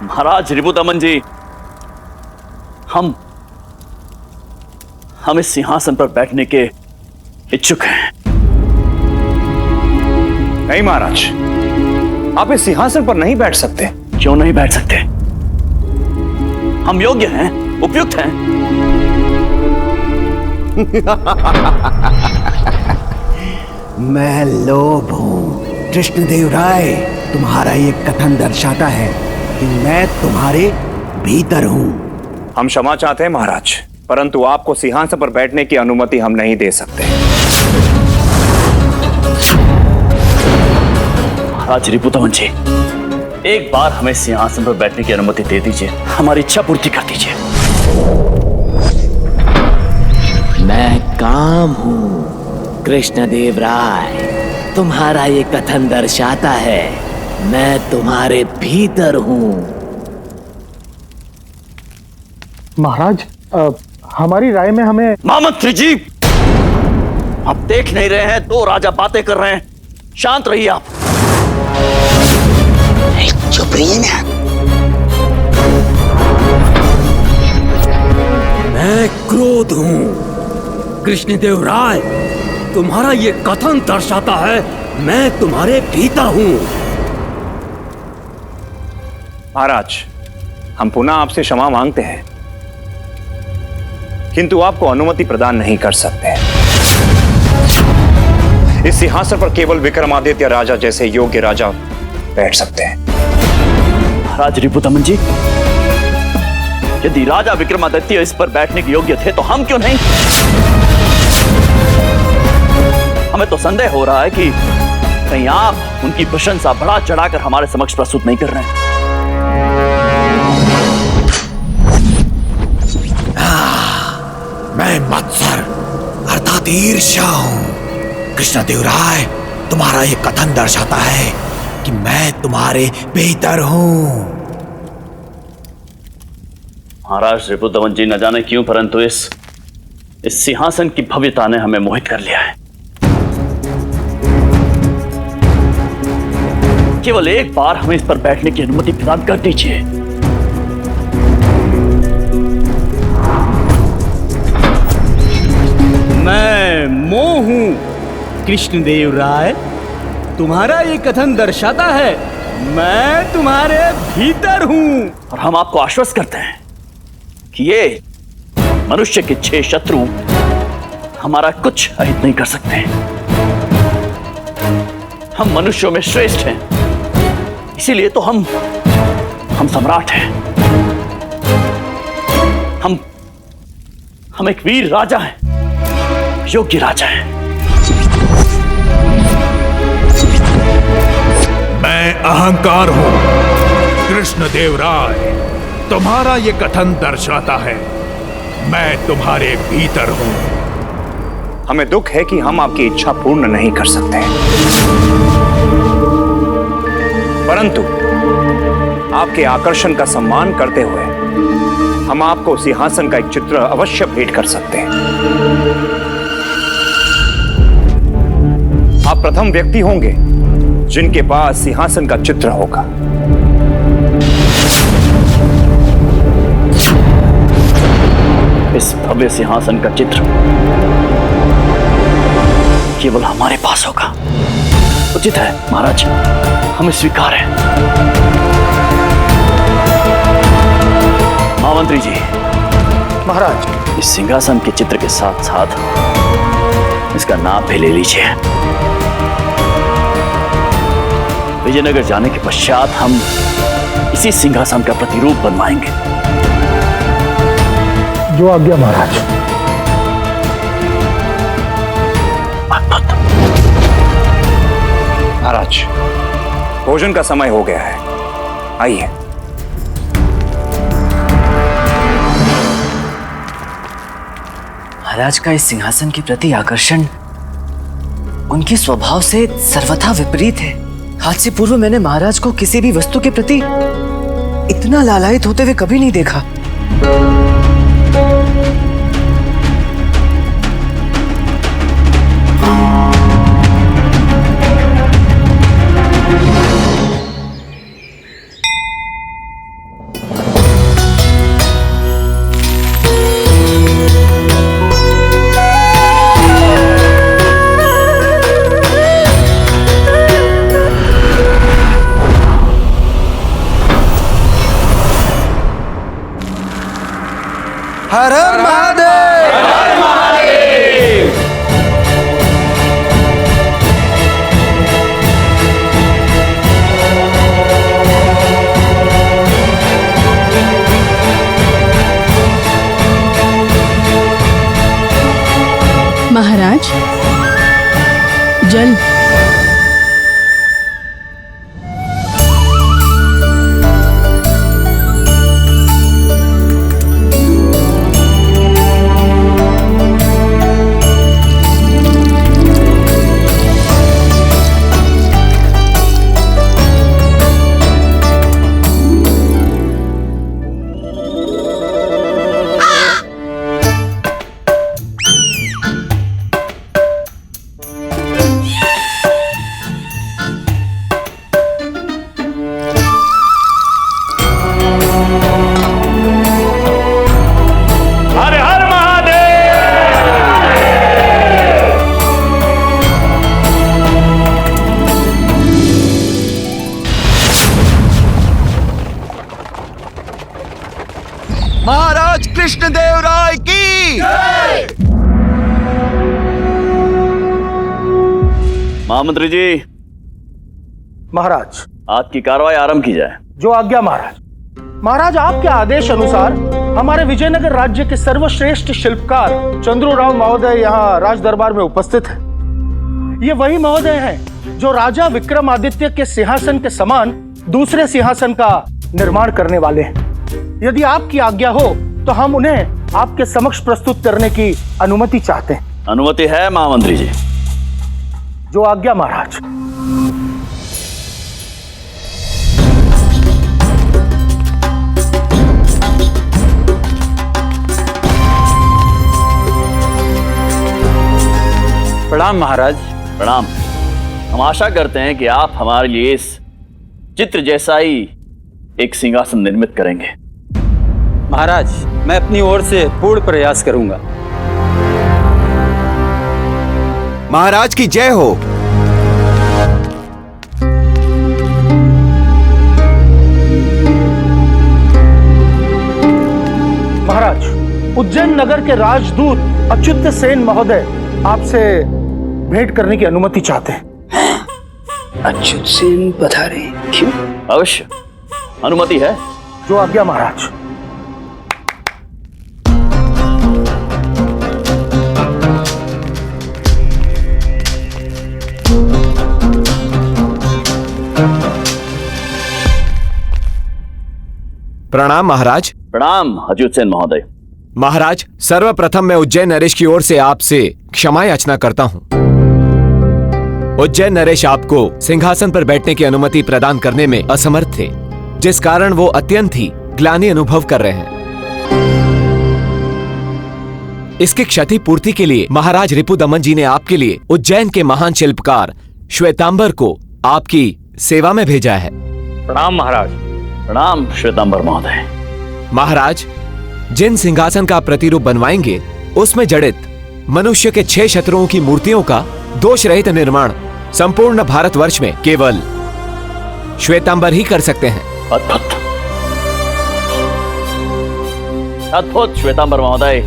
महाराज रिपुदमन जी, हम इस सिंहासन पर बैठने के इच्छुक हैं। नहीं महाराज, आप इस सिंहासन पर नहीं बैठ सकते। क्यों नहीं बैठ सकते? हम योग्य हैं, उपयुक्त हैं। मैं लोभ हूं। कृष्णदेव राय, तुम्हारा ये कथन दर्शाता है कि मैं तुम्हारे भीतर हूं। हम क्षमा चाहते हैं महाराज, परंतु आपको सिंहासन पर बैठने की अनुमति हम नहीं दे सकते। महाराज रिपुदमन जी, एक बार हमें सिंहासन पर बैठने की अनुमति दे दीजिए, हमारी इच्छा पूर्ति कर दीजिए। मैं काम हूँ कृष्णदेव राय, तुम्हारा ये कथन दर्शाता है मैं तुम्हारे भीतर हूँ। महाराज, हमारी राय में हमें। महामंत्री जी, आप देख नहीं रहे हैं, दो राजा बातें कर रहे हैं, शांत रहिए आप। चुप रहिए ना। मैं क्रोध हूं कृष्णदेव राय, तुम्हारा ये कथन दर्शाता है मैं तुम्हारे भीतर हूं। महाराज, हम पुनः आपसे क्षमा मांगते हैं, किंतु आपको अनुमति प्रदान नहीं कर सकते। इस सिंहासन पर केवल विक्रमादित्य राजा जैसे योग्य राजा बैठ सकते हैं। महाराज रिपुदमन जी, यदि राजा विक्रमादित्य इस पर बैठने के योग्य थे तो हम क्यों नहीं? हमें तो संदेह हो रहा है कि कहीं आप उनकी प्रशंसा बढ़ा चढ़ाकर हमारे समक्ष प्रस्तुत नहीं कर रहे हैं। मैं मत्सर अर्थात ईर्ष्या हूं। कृष्णदेव राय, तुम्हारा ये कथन दर्शाता है कि मैं तुम्हारे भीतर हूं। महाराज रिपुदमन जी, न जाने क्यों परंतु इस सिंहासन की भव्यता ने हमें मोहित कर लिया है। केवल एक बार हमें इस पर बैठने की अनुमति प्रदान कर दीजिए। मैं मोह हूं कृष्णदेव राय, तुम्हारा ये कथन दर्शाता है मैं तुम्हारे भीतर हूं। और हम आपको आश्वस्त करते हैं कि ये मनुष्य के 6 शत्रु हमारा कुछ अहित नहीं कर सकते। हम मनुष्यों में श्रेष्ठ हैं, इसीलिए तो हम सम्राट हैं। हम एक वीर राजा हैं, योग्य राजा हैं। मैं अहंकार हूं कृष्णदेव राय, तुम्हारा ये कथन दर्शाता है मैं तुम्हारे भीतर हूं। हमें दुख है कि हम आपकी इच्छा पूर्ण नहीं कर सकते, परंतु आपके आकर्षण का सम्मान करते हुए हम आपको सिंहासन का एक चित्र अवश्य भेंट कर सकते हैं। आप प्रथम व्यक्ति होंगे जिनके पास सिंहासन का चित्र होगा। इस भव्य सिंहासन का चित्र केवल हमारे पास होगा। उचित है महाराज, हमें स्वीकार है। महामंत्री जी, महाराज, इस सिंहासन के चित्र के साथ साथ इसका नाम भी ले लीजिए। विजयनगर जाने के पश्चात हम इसी सिंहासन का प्रतिरूप बनवाएंगे। जो आज्ञा महाराज। महाराज, भोजन का समय हो गया है, आइए। महाराज का इस सिंहासन के प्रति आकर्षण उनके स्वभाव से सर्वथा विपरीत है। आज से पूर्व मैंने महाराज को किसी भी वस्तु के प्रति इतना लालायित होते हुए कभी नहीं देखा। जल। महाराज कृष्णदेव राय की महामंत्री जी, महाराज आपकी कार्रवाई आरंभ की जाए। जो आज्ञा महाराज। महाराज आपके आदेश अनुसार हमारे विजयनगर राज्य के सर्वश्रेष्ठ शिल्पकार चंद्रूराव महोदय यहाँ राज दरबार में उपस्थित है। ये वही महोदय हैं जो राजा विक्रमादित्य के सिंहासन के समान दूसरे सिंहासन का निर्माण करने वाले हैं। यदि आपकी आज्ञा हो तो हम उन्हें आपके समक्ष प्रस्तुत करने की अनुमति चाहते हैं। अनुमति है महामंत्री जी। जो आज्ञा महाराज। प्रणाम महाराज। प्रणाम। हम आशा करते हैं कि आप हमारे लिए इस चित्र जैसा ही एक सिंहासन निर्मित करेंगे। महाराज, मैं अपनी ओर से पूर्ण प्रयास करूंगा। महाराज की जय हो। महाराज, उज्जैन नगर के राजदूत अच्युत सेन महोदय आपसे भेंट करने की अनुमति चाहते हैं। अच्युत सेन पधारे। क्यों? अवश्य, अनुमति है। जो आज्ञा महाराज। प्रणाम महाराज। प्रणाम अच्युत सेन महोदय। महाराज, सर्वप्रथम मैं उज्जैन नरेश की ओर से आपसे क्षमा याचना करता हूँ। उज्जैन नरेश आपको सिंहासन पर बैठने की अनुमति प्रदान करने में असमर्थ थे, जिस कारण वो अत्यंत ही ग्लानि अनुभव कर रहे हैं। इसकी क्षति पूर्ति के लिए महाराज रिपुदमन जी ने आपके लिए उज्जैन के महान शिल्पकार श्वेतांबर को आपकी सेवा में भेजा है। प्रणाम महाराज। प्रणाम श्वेतांबर महोदय। महाराज, जिन सिंहासन का प्रतिरूप बनवाएंगे उसमें जड़ित मनुष्य के 6 शत्रुओं की मूर्तियों का दोष रहित निर्माण संपूर्ण भारतवर्ष में केवल श्वेतांबर ही कर सकते हैं। अद्भुत अद्भुत श्वेतांबर महोदय,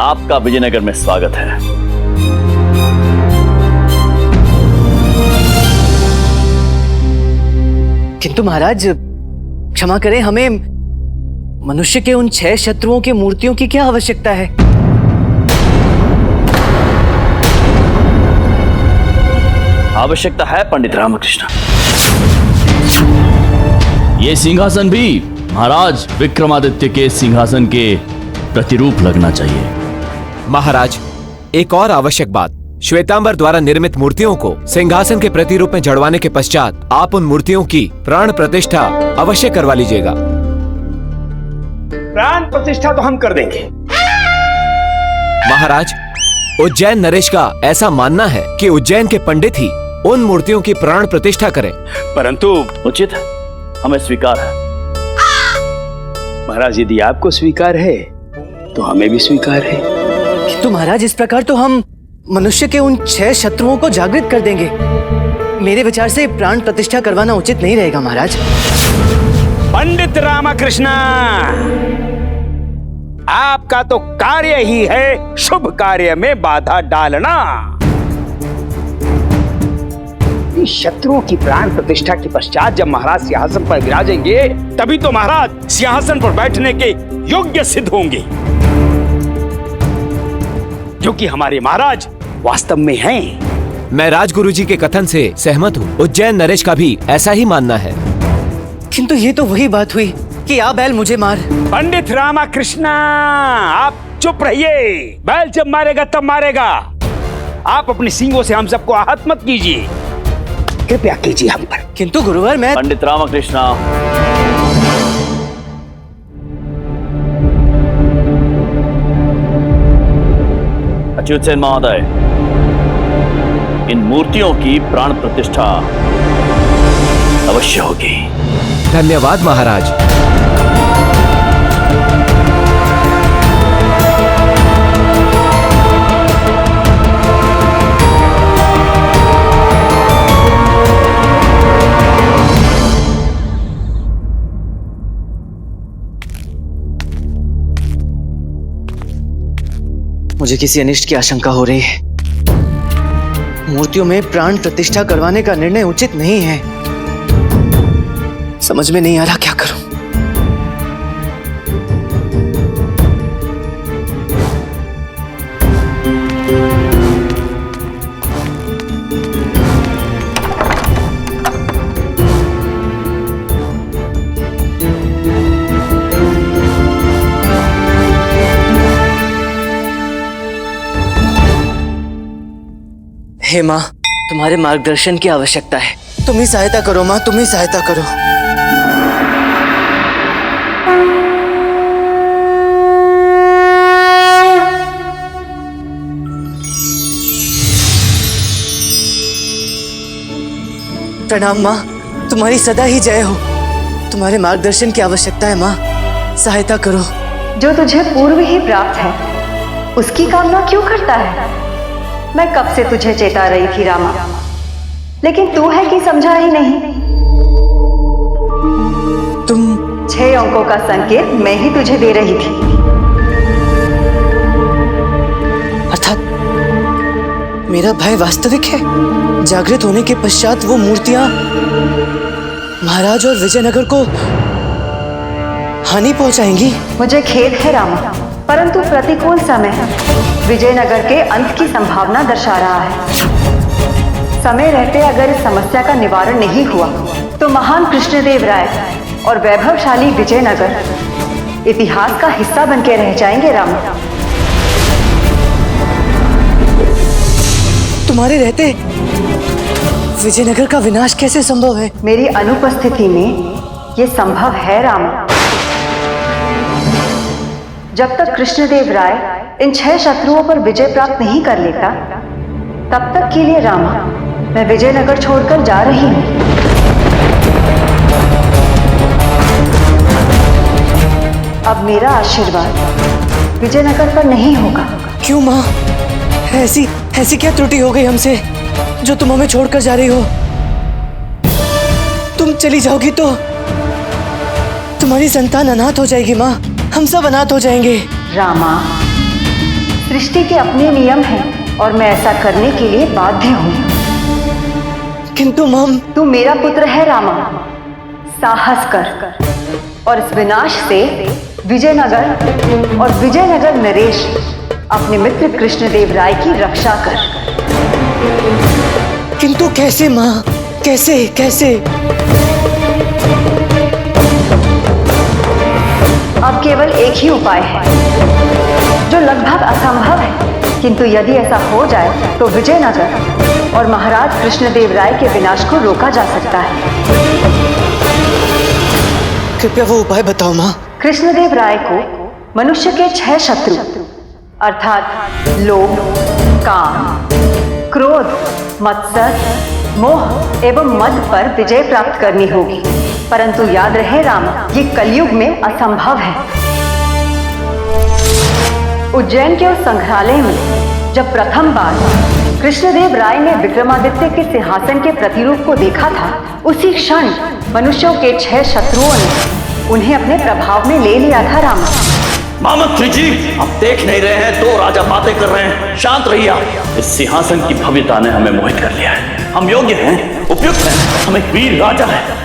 आपका विजयनगर में स्वागत है। किंतु महाराज क्षमा करें, हमें मनुष्य के उन 6 शत्रुओं की मूर्तियों की क्या आवश्यकता है? आवश्यकता है पंडित रामकृष्ण। ये सिंहासन भी महाराज विक्रमादित्य के सिंहासन के प्रतिरूप लगना चाहिए। महाराज, एक और आवश्यक बात, श्वेतांबर द्वारा निर्मित मूर्तियों को सिंहासन के प्रतिरूप में जड़वाने के पश्चात आप उन मूर्तियों की प्राण प्रतिष्ठा अवश्य करवा लीजिएगा। प्राण प्रतिष्ठा तो हम कर देंगे। महाराज, उज्जैन नरेश का ऐसा मानना है कि उज्जैन के पंडित ही उन मूर्तियों की प्राण प्रतिष्ठा करें। परंतु उचित है, हमें स्वीकार है। महाराज, यदि आपको स्वीकार है तो हमें भी स्वीकार है। किंतु महाराज, इस प्रकार तो हम मनुष्य के उन 6 शत्रुओं को जागृत कर देंगे। मेरे विचार से प्राण प्रतिष्ठा करवाना उचित नहीं रहेगा महाराज। पंडित रामकृष्ण, आपका तो कार्य ही है शुभ कार्य में बाधा डालना। शत्रुओं की प्राण प्रतिष्ठा के पश्चात जब महाराज सिंहासन पर विराजेंगे, तभी तो महाराज सिंहासन पर बैठने के योग्य सिद्ध होंगे, क्योंकि हमारे महाराज वास्तव में हैं। मैं राजगुरु जी के कथन से सहमत हूँ। उज्जैन नरेश का भी ऐसा ही मानना है। किंतु ये तो वही बात हुई कि आ बैल मुझे मार। पंडित रामाकृष्णा, आप चुप रहिए। बैल जब मारेगा तब मारेगा। आप अपने सींगों से हम सबको आहत मत कीजिए, कृपया कीजिए हम पर। किंतु गुरुवर मैं पंडित रामकृष्णा, अच्युत सेन महोदय, इन मूर्तियों की प्राण प्रतिष्ठा अवश्य होगी। धन्यवाद महाराज। मुझे किसी अनिष्ट की आशंका हो रही है। मूर्तियों में प्राण प्रतिष्ठा करवाने का निर्णय उचित नहीं है। समझ में नहीं आ रहा क्या करूं। हे माँ, तुम्हारे मार्गदर्शन की आवश्यकता है। तुम ही सहायता करो माँ, तुम ही सहायता करो। प्रणाम माँ, तुम्हारी सदा ही जय हो। तुम्हारे मार्गदर्शन की आवश्यकता है माँ, सहायता करो। जो तुझे पूर्व ही प्राप्त है उसकी कामना क्यों करता है? मैं कब से तुझे चेता रही थी रामा, लेकिन तू है कि समझा ही नहीं। तुम 6 अंकों का संकेत मैं ही तुझे दे रही थी। अर्थात मेरा भय वास्तविक है। जागृत होने के पश्चात वो मूर्तियां महाराज और विजयनगर को हानि पहुंचाएंगी। मुझे खेद है रामा, परंतु प्रतिकूल समय विजयनगर के अंत की संभावना दर्शा रहा है। समय रहते अगर इस समस्या का निवारण नहीं हुआ तो महान कृष्णदेव राय और वैभवशाली विजयनगर इतिहास का हिस्सा बनके रह जाएंगे रामा। तुम्हारे रहते विजयनगर का विनाश कैसे संभव है? मेरी अनुपस्थिति में ये संभव है रामा। जब तक कृष्णदेव राय इन 6 शत्रुओं पर विजय प्राप्त नहीं कर लेता, तब तक के लिए रामा मैं विजयनगर छोड़कर जा रही हूँ। अब मेरा आशीर्वाद विजयनगर पर नहीं होगा। क्यों माँ? ऐसी क्या त्रुटि हो गई हमसे जो तुम हमें छोड़कर जा रही हो? तुम चली जाओगी तो तुम्हारी संतान अनाथ हो जाएगी माँ। हम सब अनाथ हो जाएंगे। रामा, सृष्टि के अपने नियम हैं और मैं ऐसा करने के लिए बाध्य हूँ। किंतु मम, तू मेरा पुत्र है रामा। साहस कर और इस विनाश से विजयनगर और विजयनगर नरेश अपने मित्र कृष्णदेव राय की रक्षा कर। किंतु कैसे माँ? कैसे? अब केवल एक ही उपाय है जो लगभग असंभव है, किंतु यदि ऐसा हो जाए तो विजयनगर और महाराज कृष्णदेव राय के विनाश को रोका जा सकता है। कृपया वो उपाय बताओ माँ। कृष्णदेव राय को मनुष्य के 6 शत्रु अर्थात लोभ, काम, क्रोध, मत्सर, मोह एवं मद पर विजय प्राप्त करनी होगी। परंतु याद रहे राम, ये कलयुग में असंभव है। उज्जैन के उस संग्रहालय में जब प्रथम बार कृष्णदेव राय ने विक्रमादित्य के सिंहासन के प्रतिरूप को देखा था, उसी क्षण मनुष्यों के 6 शत्रुओं ने उन्हें अपने प्रभाव में ले लिया था राम। महामंत्री जी, आप देख नहीं रहे हैं? 2 राजा बातें कर रहे हैं। शांत रहिए आप। इस सिंहासन की भव्यता ने हमें मोहित कर लिया है। हम योग्य हैं, उपयुक्त हैं, हम एक वीर राजा हैं।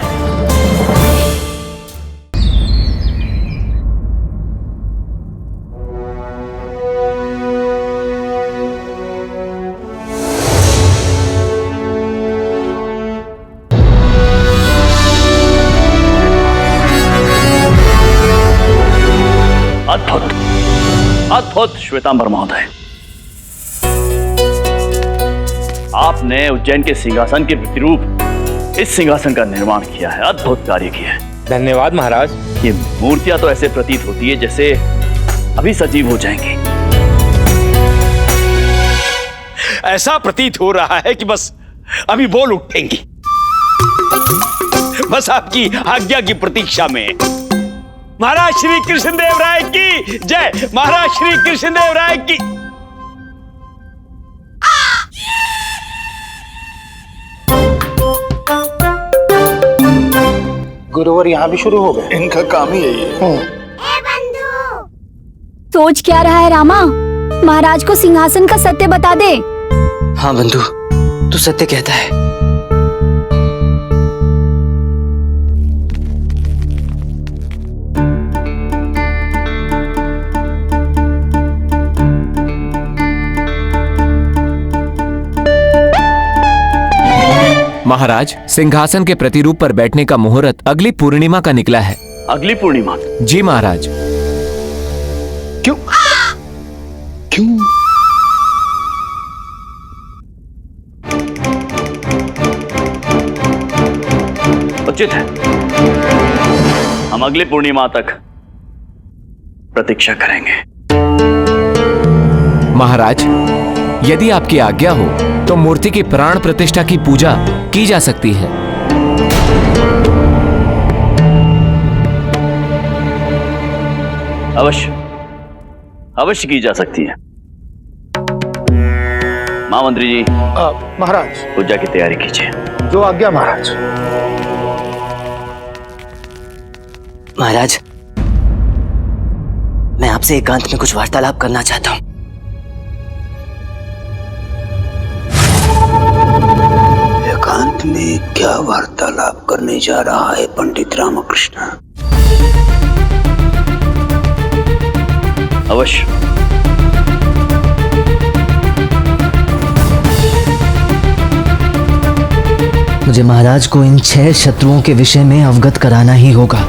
अद्भुत श्वेतांबर महोदय, आपने उज्जैन के सिंहासन के प्रतिरूप इस सिंहासन का निर्माण किया है। अद्भुत कार्य किया है। धन्यवाद महाराज। ये मूर्तियां तो ऐसे प्रतीत होती है जैसे अभी सजीव हो जाएंगी। ऐसा प्रतीत हो रहा है कि बस अभी बोल उठेंगी। बस आपकी आज्ञा की प्रतीक्षा में। महाराज श्री कृष्णदेव राय की जय। महाराज श्री कृष्णदेव राय की। गुरुवर यहाँ भी शुरू हो गए। इनका काम ही यही है। सोच क्या रहा है रामा? महाराज को सिंहासन का सत्य बता दे। हाँ बंधु, तू सत्य कहता है। महाराज, सिंहासन के प्रतिरूप पर बैठने का मुहूर्त अगली पूर्णिमा का निकला है। अगली पूर्णिमा? जी महाराज। क्यों? क्यों? उचित है, हम अगली पूर्णिमा तक प्रतीक्षा करेंगे। महाराज, यदि आपकी आज्ञा हो तो मूर्ति की प्राण प्रतिष्ठा की पूजा की जा सकती है। अवश्य, अवश्य की जा सकती है। महामंत्री जी, महाराज पूजा की तैयारी कीजिए। जो आज्ञा महाराज। महाराज, मैं आपसे एकांत में कुछ वार्तालाप करना चाहता हूं। एकांत में क्या वार्तालाप करने जा रहा है पंडित रामकृष्ण? अवश्य। मुझे महाराज को इन 6 शत्रुओं के विषय में अवगत कराना ही होगा।